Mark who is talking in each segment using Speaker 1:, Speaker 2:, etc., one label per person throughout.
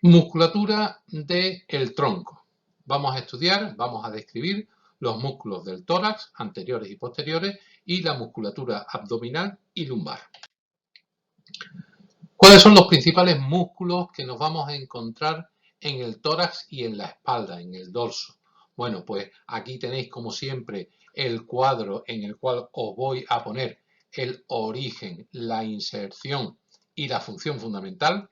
Speaker 1: Musculatura del tronco. Vamos a estudiar, vamos a describir los músculos del tórax, anteriores y posteriores, y la musculatura abdominal y lumbar. ¿Cuáles son los principales músculos que nos vamos a encontrar en el tórax y en la espalda, en el dorso? Bueno, pues aquí tenéis como siempre el cuadro en el cual os voy a poner el origen, la inserción y la función fundamental.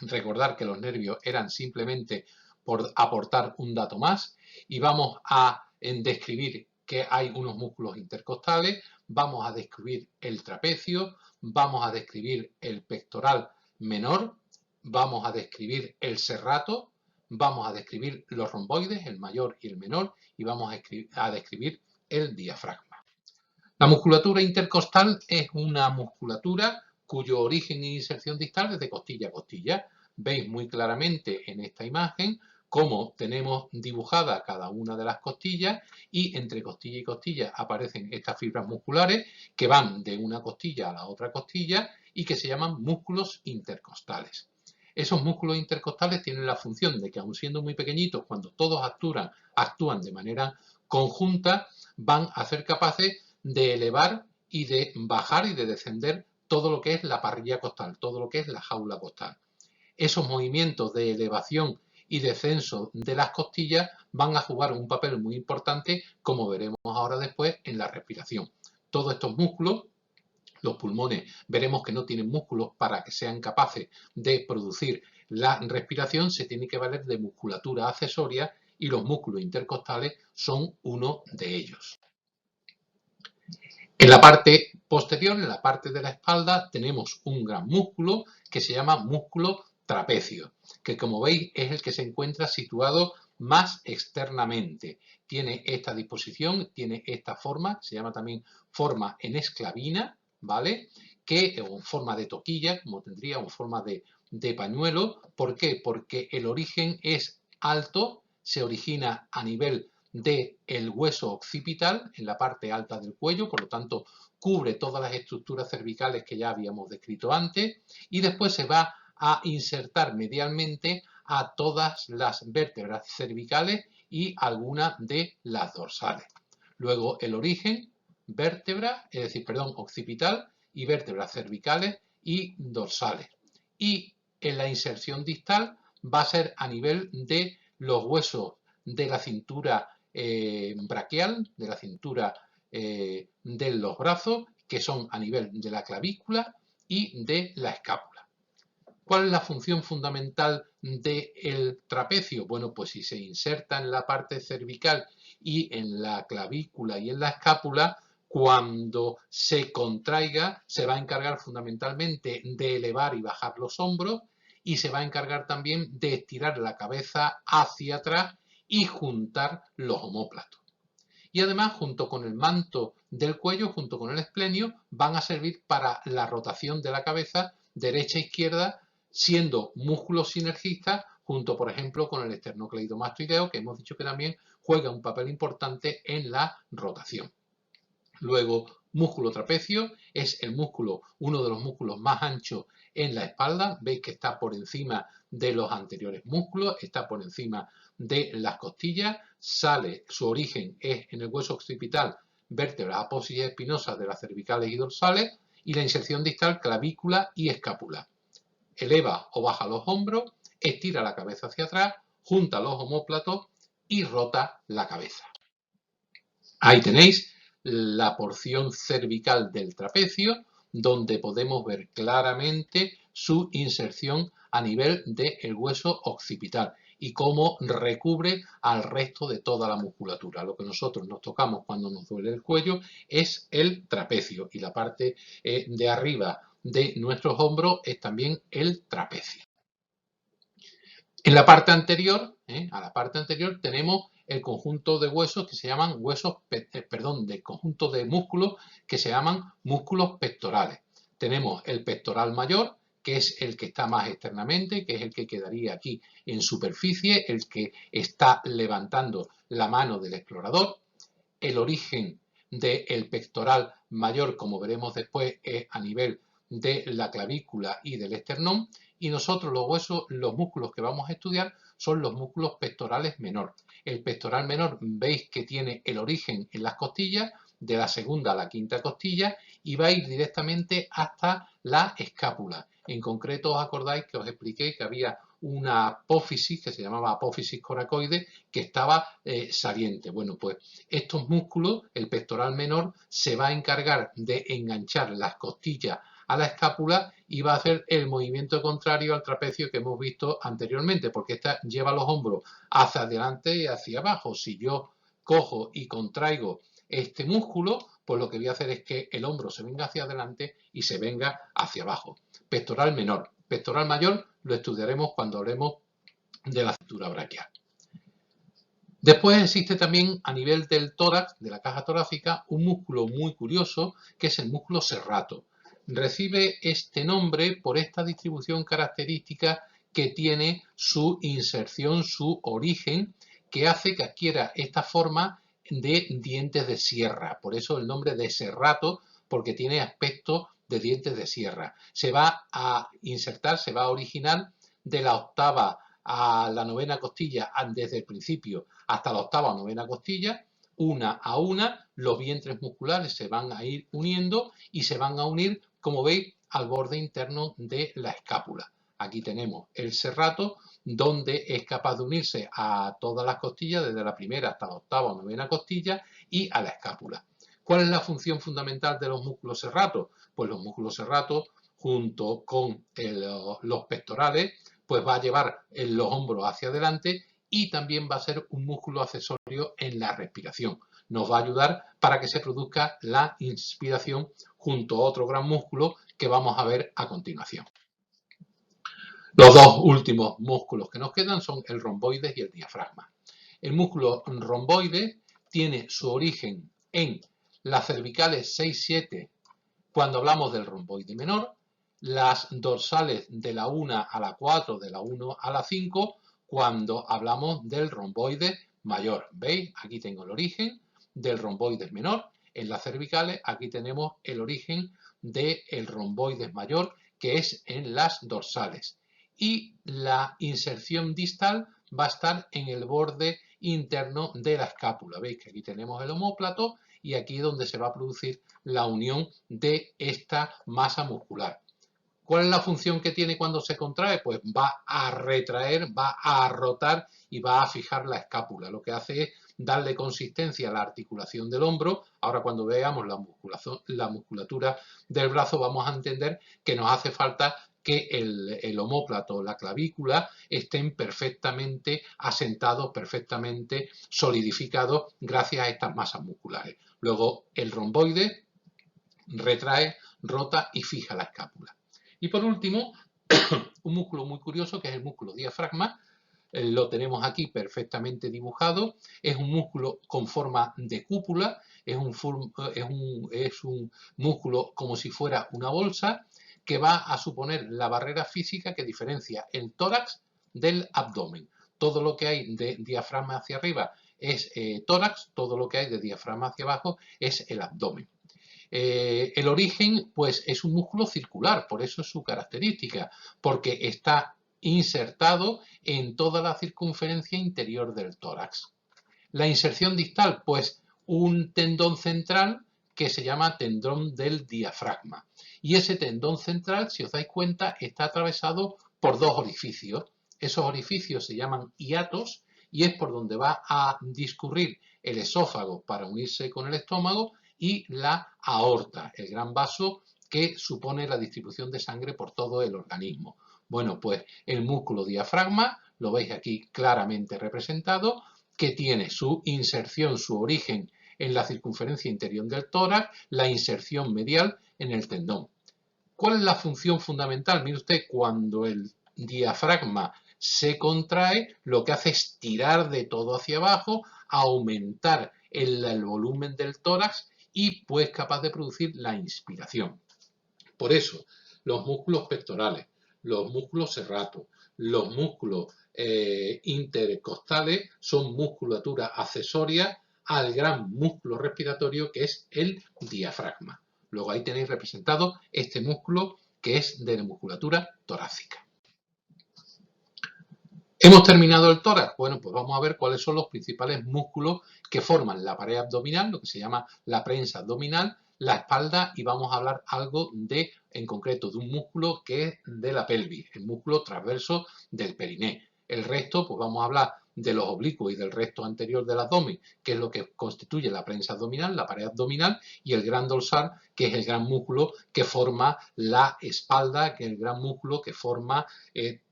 Speaker 1: Recordar que los nervios eran simplemente por aportar un dato más y vamos a describir que hay unos músculos intercostales, vamos a describir el trapecio, vamos a describir el pectoral menor, vamos a describir el serrato, vamos a describir los romboides, el mayor y el menor, y vamos a describir el diafragma. La musculatura intercostal es una musculatura cuyo origen e inserción distal es de costilla a costilla. Veis muy claramente en esta imagen cómo tenemos dibujada cada una de las costillas y entre costilla y costilla aparecen estas fibras musculares que van de una costilla a la otra costilla y que se llaman músculos intercostales. Esos músculos intercostales tienen la función de que, aun siendo muy pequeñitos, cuando todos actúan de manera conjunta, van a ser capaces de elevar y de bajar y de descender todo lo que es la parrilla costal, todo lo que es la jaula costal. Esos movimientos de elevación y descenso de las costillas van a jugar un papel muy importante, como veremos ahora después, en la respiración. Todos estos músculos, los pulmones, veremos que no tienen músculos para que sean capaces de producir la respiración, se tiene que valer de musculatura accesoria y los músculos intercostales son uno de ellos. En la parte posterior, en la parte de la espalda, tenemos un gran músculo que se llama músculo trapecio, que como veis es el que se encuentra situado más externamente. Tiene esta disposición, tiene esta forma, se llama también forma en esclavina, ¿vale? O forma de toquilla, como tendría, o forma de pañuelo. ¿Por qué? Porque el origen es alto, se origina a nivel del hueso occipital, en la parte alta del cuello, por lo tanto cubre todas las estructuras cervicales que ya habíamos descrito antes, y después se va a insertar medialmente a todas las vértebras cervicales y algunas de las dorsales. Luego el origen, vértebra, es decir, perdón, occipital y vértebras cervicales y dorsales. Y en la inserción distal va a ser a nivel de los huesos de la cintura braquial, de la cintura de los brazos, que son a nivel de la clavícula y de la escápula. ¿Cuál es la función fundamental del trapecio? Bueno, pues si se inserta en la parte cervical y en la clavícula y en la escápula, cuando se contraiga, se va a encargar fundamentalmente de elevar y bajar los hombros y se va a encargar también de estirar la cabeza hacia atrás y juntar los omóplatos. Y además, junto con el manto del cuello, junto con el esplenio, van a servir para la rotación de la cabeza derecha e izquierda, siendo músculos sinergistas junto, por ejemplo, con el esternocleidomastoideo, que hemos dicho que también juega un papel importante en la rotación. Luego, músculo trapecio es el músculo, uno de los músculos más anchos en la espalda. Veis que está por encima de los anteriores músculos, está por encima de las costillas, su origen es en el hueso occipital, vértebras apófisis espinosas de las cervicales y dorsales, y la inserción distal, clavícula y escápula. Eleva o baja los hombros, estira la cabeza hacia atrás, junta los omóplatos y rota la cabeza. Ahí tenéis la porción cervical del trapecio, donde podemos ver claramente su inserción a nivel del hueso occipital y cómo recubre al resto de toda la musculatura. Lo que nosotros nos tocamos cuando nos duele el cuello es el trapecio y la parte de arriba de nuestros hombros es también el trapecio. En la parte anterior, a la parte anterior tenemos el conjunto de huesos que se llaman de conjunto de músculos que se llaman músculos pectorales. Tenemos el pectoral mayor, que es el que está más externamente, que es el que quedaría aquí en superficie, el que está levantando la mano del explorador. El origen del pectoral mayor, como veremos después, es a nivel de la clavícula y del esternón, y nosotros los músculos que vamos a estudiar son los músculos pectorales menor. El pectoral menor veis que tiene el origen en las costillas, de la segunda a la quinta costilla, y va a ir directamente hasta la escápula. En concreto, os acordáis que os expliqué que había una apófisis que se llamaba apófisis coracoide que estaba saliente. Bueno, pues estos músculos, el pectoral menor, se va a encargar de enganchar las costillas a la escápula y va a hacer el movimiento contrario al trapecio que hemos visto anteriormente, porque esta lleva los hombros hacia adelante y hacia abajo. Si yo cojo y contraigo este músculo, pues lo que voy a hacer es que el hombro se venga hacia adelante y se venga hacia abajo. Pectoral menor. Pectoral mayor lo estudiaremos cuando hablemos de la cintura braquial. Después existe también a nivel del tórax, de la caja torácica, un músculo muy curioso que es el músculo serrato. Recibe este nombre por esta distribución característica que tiene su inserción, su origen, que hace que adquiera esta forma de dientes de sierra. Por eso el nombre de serrato, porque tiene aspecto de dientes de sierra. Se va a insertar, se va a originar de la octava a la novena costilla desde el principio hasta la octava o novena costilla, una a una, los vientres musculares se van a ir uniendo y se van a unir, como veis, al borde interno de la escápula. Aquí tenemos el serrato, donde es capaz de unirse a todas las costillas, desde la primera hasta la octava o novena costilla y a la escápula. ¿Cuál es la función fundamental de los músculos serratos? Pues los músculos serratos, junto con los pectorales, pues va a llevar los hombros hacia adelante y también va a ser un músculo accesorio en la respiración. Nos va a ayudar para que se produzca la inspiración junto a otro gran músculo que vamos a ver a continuación. Los dos últimos músculos que nos quedan son el romboides y el diafragma. El músculo romboides tiene su origen en las cervicales 6-7 cuando hablamos del romboide menor, las dorsales de la 1 a la 4, de la 1 a la 5, cuando hablamos del romboide mayor. ¿Veis? Aquí tengo el origen del romboide menor. En las cervicales, aquí tenemos el origen del romboide mayor, que es en las dorsales. Y la inserción distal va a estar en el borde interno de la escápula. Veis que aquí tenemos el omóplato y aquí es donde se va a producir la unión de esta masa muscular. ¿Cuál es la función que tiene cuando se contrae? Pues va a retraer, va a rotar y va a fijar la escápula. Lo que hace es darle consistencia a la articulación del hombro. Ahora cuando veamos la musculatura del brazo vamos a entender que nos hace falta que el omóplato, la clavícula, estén perfectamente asentados, perfectamente solidificados gracias a estas masas musculares. Luego el romboide retrae, rota y fija la escápula. Y por último, un músculo muy curioso que es el músculo diafragma. Lo tenemos aquí perfectamente dibujado. Es un músculo con forma de cúpula, es un músculo como si fuera una bolsa que va a suponer la barrera física que diferencia el tórax del abdomen. Todo lo que hay de diafragma hacia arriba es tórax, todo lo que hay de diafragma hacia abajo es el abdomen. El origen, pues, es un músculo circular, por eso es su característica, porque está insertado en toda la circunferencia interior del tórax. La inserción distal, pues, un tendón central que se llama tendón del diafragma. Y ese tendón central, si os dais cuenta, está atravesado por dos orificios. Esos orificios se llaman hiatos y es por donde va a discurrir el esófago para unirse con el estómago y la aorta, el gran vaso que supone la distribución de sangre por todo el organismo. Bueno, pues el músculo diafragma, lo veis aquí claramente representado, que tiene su inserción, su origen en la circunferencia interior del tórax, la inserción medial en el tendón. ¿Cuál es la función fundamental? Mire usted, cuando el diafragma se contrae, lo que hace es tirar de todo hacia abajo, aumentar el volumen del tórax y pues capaz de producir la inspiración. Por eso, los músculos pectorales, los músculos serratos, los músculos intercostales son musculatura accesoria al gran músculo respiratorio que es el diafragma. Luego ahí tenéis representado este músculo que es de la musculatura torácica. ¿Hemos terminado el tórax? Bueno, pues vamos a ver cuáles son los principales músculos que forman la pared abdominal, lo que se llama la prensa abdominal, la espalda, y vamos a hablar algo en concreto, de un músculo que es de la pelvis, el músculo transverso del periné. El resto, pues vamos a hablar de los oblicuos y del resto anterior del abdomen, que es lo que constituye la prensa abdominal, la pared abdominal, y el gran dorsal, que es el gran músculo que forma la espalda, que es el gran músculo que forma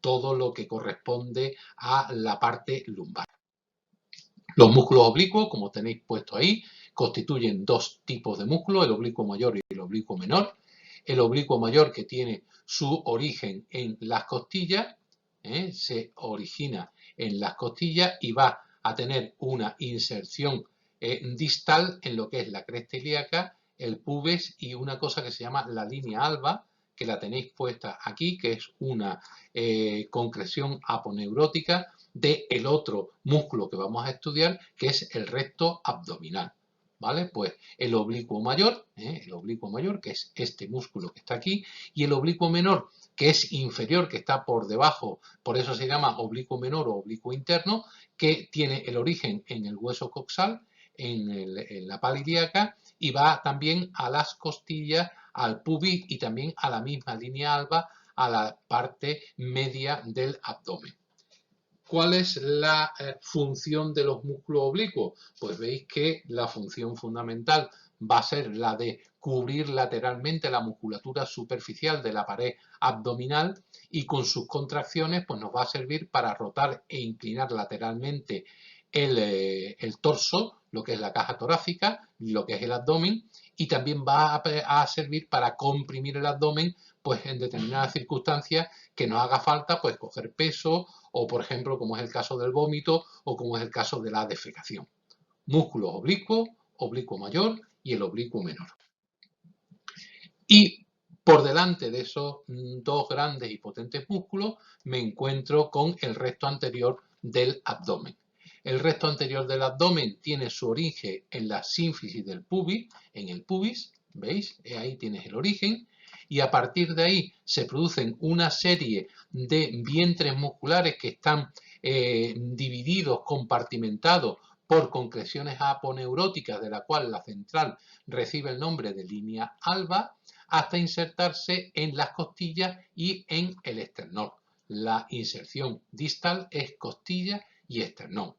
Speaker 1: todo lo que corresponde a la parte lumbar. Los músculos oblicuos, como tenéis puesto ahí, constituyen dos tipos de músculos, el oblicuo mayor y el oblicuo menor. El oblicuo mayor, que tiene su origen en las costillas, se origina en las costillas y va a tener una inserción distal en lo que es la cresta ilíaca, el pubis y una cosa que se llama la línea alba, que la tenéis puesta aquí, que es una concreción aponeurótica del otro músculo que vamos a estudiar, que es el recto abdominal. ¿Vale? Pues el oblicuo mayor, que es este músculo que está aquí, y el oblicuo menor, que es inferior, que está por debajo, por eso se llama oblicuo menor o oblicuo interno, que tiene el origen en el hueso coxal, en la pala ilíaca, y va también a las costillas, al pubis y también a la misma línea alba, a la parte media del abdomen. ¿Cuál es la función de los músculos oblicuos? Pues veis que la función fundamental va a ser la de cubrir lateralmente la musculatura superficial de la pared abdominal, y con sus contracciones pues nos va a servir para rotar e inclinar lateralmente el torso, lo que es la caja torácica, lo que es el abdomen, y también va a servir para comprimir el abdomen pues en determinadas circunstancias que nos haga falta pues coger peso, o por ejemplo como es el caso del vómito o como es el caso de la defecación. Músculos oblicuos, oblicuo mayor y el oblicuo menor. Y por delante de esos dos grandes y potentes músculos me encuentro con el recto anterior del abdomen. El recto anterior del abdomen tiene su origen en la sínfisis del pubis, en el pubis, ¿veis? Ahí tienes el origen. Y a partir de ahí se producen una serie de vientres musculares que están divididos, compartimentados por concreciones aponeuróticas, de la cual la central recibe el nombre de línea alba, hasta insertarse en las costillas y en el esternón. La inserción distal es costilla y esternón.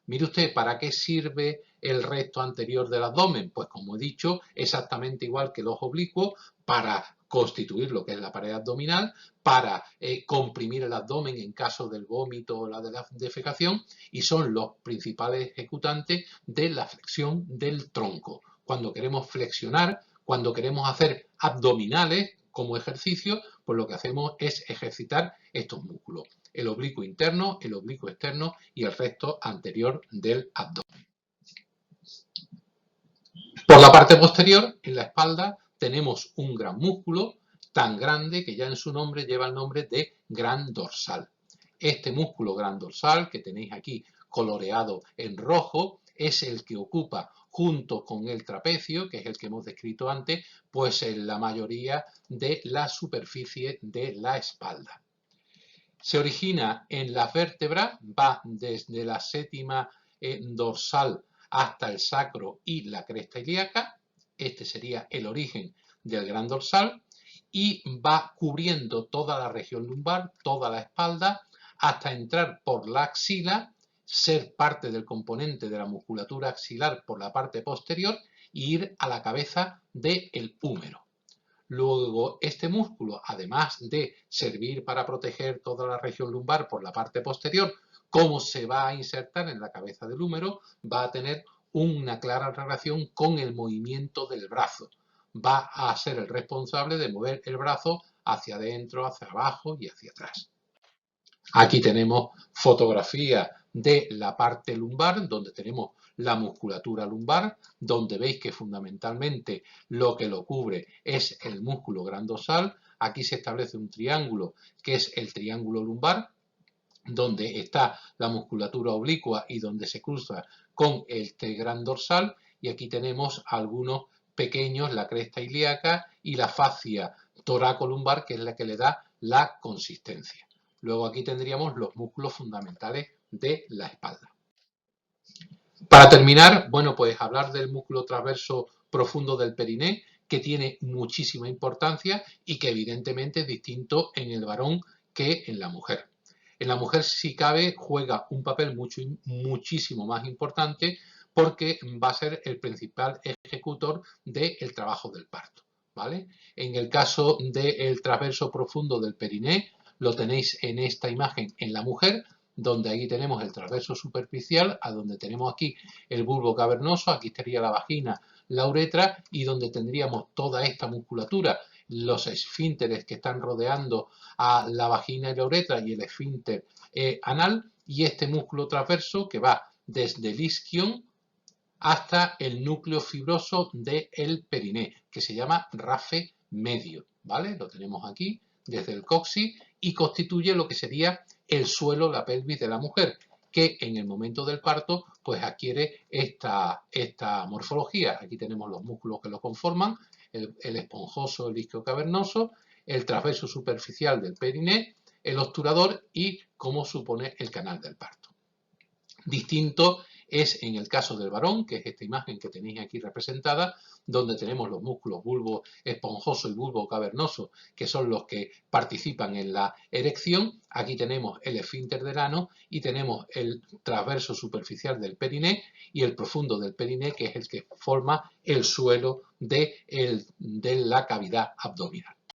Speaker 1: Mire usted, ¿para qué sirve el recto anterior del abdomen? Pues como he dicho, exactamente igual que los oblicuos, para constituir lo que es la pared abdominal, para comprimir el abdomen en caso del vómito o la de la defecación, y son los principales ejecutantes de la flexión del tronco. Cuando queremos flexionar, cuando queremos hacer abdominales como ejercicio, pues lo que hacemos es ejercitar estos músculos: el oblicuo interno, el oblicuo externo y el recto anterior del abdomen. Por la parte posterior, en la espalda, tenemos un gran músculo, tan grande que ya en su nombre lleva el nombre de gran dorsal. Este músculo gran dorsal, que tenéis aquí coloreado en rojo, es el que ocupa, junto con el trapecio, que es el que hemos descrito antes, pues en la mayoría de la superficie de la espalda. Se origina en las vértebras, va desde la séptima dorsal hasta el sacro y la cresta ilíaca. Este sería el origen del gran dorsal, y va cubriendo toda la región lumbar, toda la espalda, hasta entrar por la axila, ser parte del componente de la musculatura axilar por la parte posterior e ir a la cabeza del húmero. Luego, este músculo, además de servir para proteger toda la región lumbar por la parte posterior, como se va a insertar en la cabeza del húmero, va a tener una clara relación con el movimiento del brazo. Va a ser el responsable de mover el brazo hacia adentro, hacia abajo y hacia atrás. Aquí tenemos fotografía de la parte lumbar, donde tenemos la musculatura lumbar, donde veis que fundamentalmente lo que lo cubre es el músculo gran dorsal. Aquí se establece un triángulo, que es el triángulo lumbar, donde está la musculatura oblicua y donde se cruza con el gran dorsal, y aquí tenemos algunos pequeños, la cresta ilíaca y la fascia toracolumbar, que es la que le da la consistencia. Luego aquí tendríamos los músculos fundamentales de la espalda. Para terminar, bueno, pues hablar del músculo transverso profundo del periné, que tiene muchísima importancia y que evidentemente es distinto en el varón que en la mujer. En la mujer, si cabe, juega un papel muchísimo más importante porque va a ser el principal ejecutor del trabajo del parto, ¿vale? En el caso del transverso profundo del periné, lo tenéis en esta imagen en la mujer, donde aquí tenemos el transverso superficial, a donde tenemos aquí el bulbo cavernoso, aquí estaría la vagina, la uretra, y donde tendríamos toda esta musculatura, los esfínteres que están rodeando a la vagina y la uretra y el esfínter anal, y este músculo transverso que va desde el isquion hasta el núcleo fibroso del periné, que se llama rafe medio, ¿vale? Lo tenemos aquí desde el coxis y constituye lo que sería el suelo, la pelvis de la mujer, que en el momento del parto pues adquiere esta morfología. Aquí tenemos los músculos que lo conforman, el esponjoso, el isquio cavernoso, el transverso superficial del periné, el obturador y cómo supone el canal del parto. Distinto es en el caso del varón, que es esta imagen que tenéis aquí representada, donde tenemos los músculos bulbo esponjoso y bulbo cavernoso, que son los que participan en la erección. Aquí tenemos el esfínter del ano y tenemos el transverso superficial del periné y el profundo del periné, que es el que forma el suelo de la cavidad abdominal.